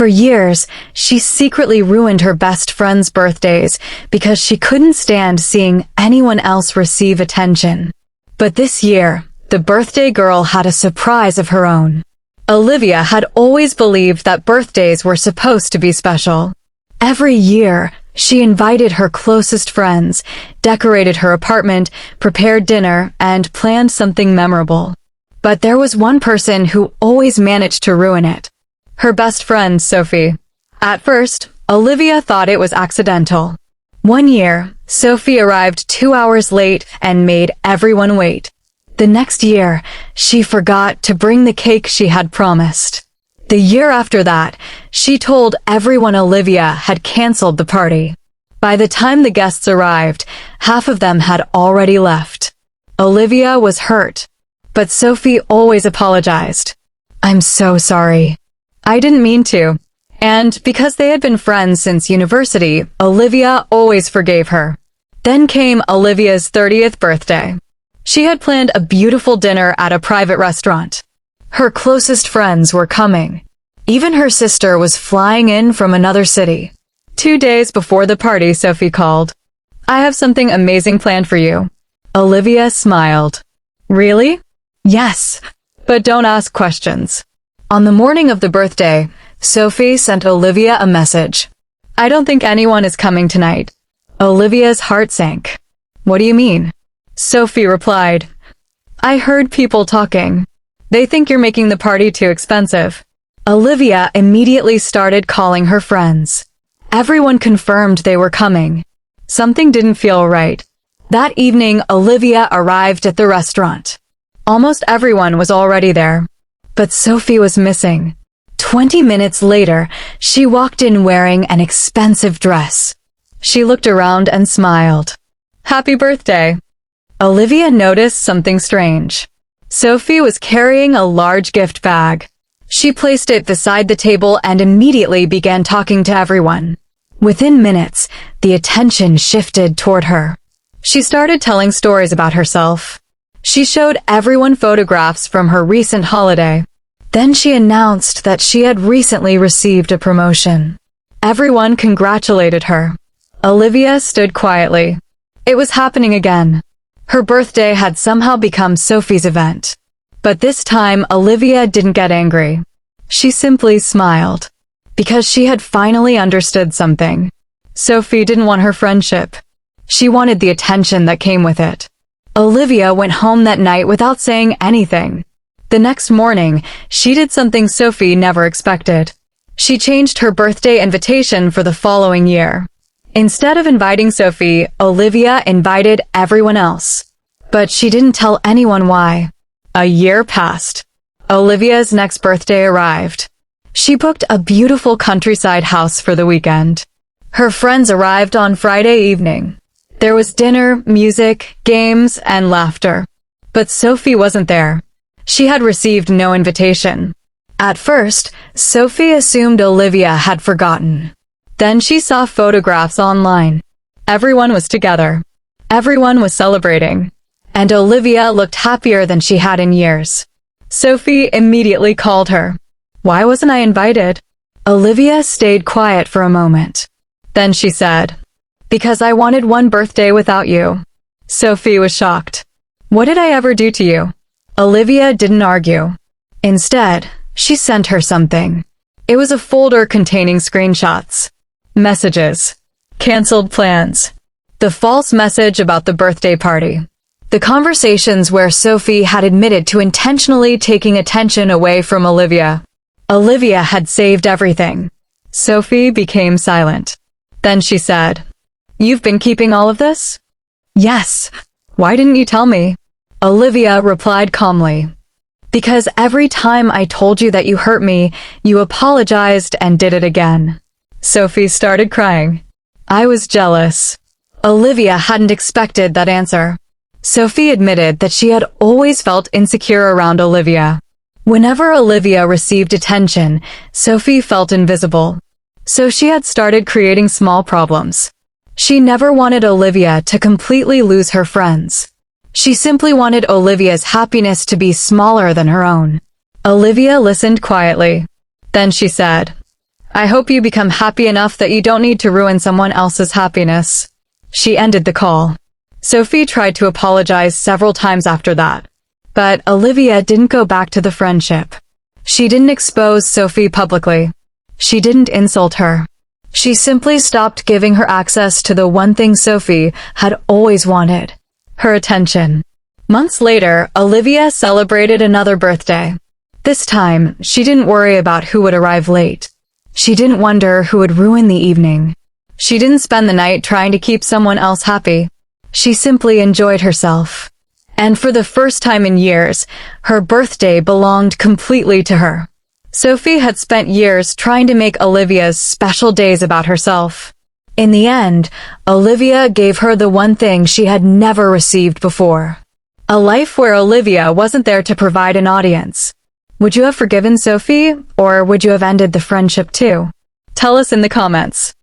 For years, she secretly ruined her best friend's birthdays because she couldn't stand seeing anyone else receive attention. But this year, the birthday girl had a surprise of her own. Olivia had always believed that birthdays were supposed to be special. Every year, she invited her closest friends, decorated her apartment, prepared dinner, and planned something memorable. But there was one person who always managed to ruin it. Her best friend, Sophie. At first, Olivia thought it was accidental. One year, Sophie arrived 2 hours late and made everyone wait. The next year, she forgot to bring the cake she had promised. The year after that, she told everyone Olivia had canceled the party. By the time the guests arrived, half of them had already left. Olivia was hurt, but Sophie always apologized. "I'm so sorry. I didn't mean to." And because they had been friends since university, Olivia always forgave her. Then came Olivia's 30th birthday. She had planned a beautiful dinner at a private restaurant. Her closest friends were coming. Even her sister was flying in from another city. 2 days before the party, Sophie called. "I have something amazing planned for you." Olivia smiled. "Really?" "Yes, but don't ask questions." On the morning of the birthday, Sophie sent Olivia a message. "I don't think anyone is coming tonight." Olivia's heart sank. "What do you mean?" Sophie replied, "I heard people talking. They think you're making the party too expensive." Olivia immediately started calling her friends. Everyone confirmed they were coming. Something didn't feel right. That evening, Olivia arrived at the restaurant. Almost everyone was already there. But Sophie was missing. 20 minutes later, she walked in wearing an expensive dress. She looked around and smiled. "Happy birthday." Olivia noticed something strange. Sophie was carrying a large gift bag. She placed it beside the table and immediately began talking to everyone. Within minutes, the attention shifted toward her. She started telling stories about herself. She showed everyone photographs from her recent holiday. Then she announced that she had recently received a promotion. Everyone congratulated her. Olivia stood quietly. It was happening again. Her birthday had somehow become Sophie's event. But this time, Olivia didn't get angry. She simply smiled. Because she had finally understood something. Sophie didn't want her friendship. She wanted the attention that came with it. Olivia went home that night without saying anything. The next morning, she did something Sophie never expected. She changed her birthday invitation for the following year. Instead of inviting Sophie, Olivia invited everyone else. But she didn't tell anyone why. A year passed. Olivia's next birthday arrived. She booked a beautiful countryside house for the weekend. Her friends arrived on Friday evening. There was dinner, music, games, and laughter. But Sophie wasn't there. She had received no invitation. At first, Sophie assumed Olivia had forgotten. Then she saw photographs online. Everyone was together. Everyone was celebrating. And Olivia looked happier than she had in years. Sophie immediately called her. "Why wasn't I invited?" Olivia stayed quiet for a moment. Then she said, "Because I wanted one birthday without you." Sophie was shocked. "What did I ever do to you?" Olivia didn't argue. Instead, she sent her something. It was a folder containing screenshots. Messages. Canceled plans. The false message about the birthday party. The conversations where Sophie had admitted to intentionally taking attention away from Olivia. Olivia had saved everything. Sophie became silent. Then she said, "You've been keeping all of this?" "Yes. Why didn't you tell me?" Olivia replied calmly. "Because every time I told you that you hurt me, you apologized and did it again." Sophie started crying. "I was jealous." Olivia hadn't expected that answer. Sophie admitted that she had always felt insecure around Olivia. Whenever Olivia received attention, Sophie felt invisible. So she had started creating small problems. She never wanted Olivia to completely lose her friends. She simply wanted Olivia's happiness to be smaller than her own. Olivia listened quietly. Then she said, I hope you become happy enough that you don't need to ruin someone else's happiness. She ended the call. Sophie tried to apologize several times after that. But Olivia didn't go back to the friendship. She didn't expose Sophie publicly. She didn't insult her. She simply stopped giving her access to the one thing Sophie had always wanted: her attention. Months later, Olivia celebrated another birthday. This time, she didn't worry about who would arrive late. She didn't wonder who would ruin the evening. She didn't spend the night trying to keep someone else happy. She simply enjoyed herself. And for the first time in years, her birthday belonged completely to her. Sophie had spent years trying to make Olivia's special days about herself. In the end, Olivia gave her the one thing she had never received before: a life where Olivia wasn't there to provide an audience. Would you have forgiven Sophie, or would you have ended the friendship too? Tell us in the comments.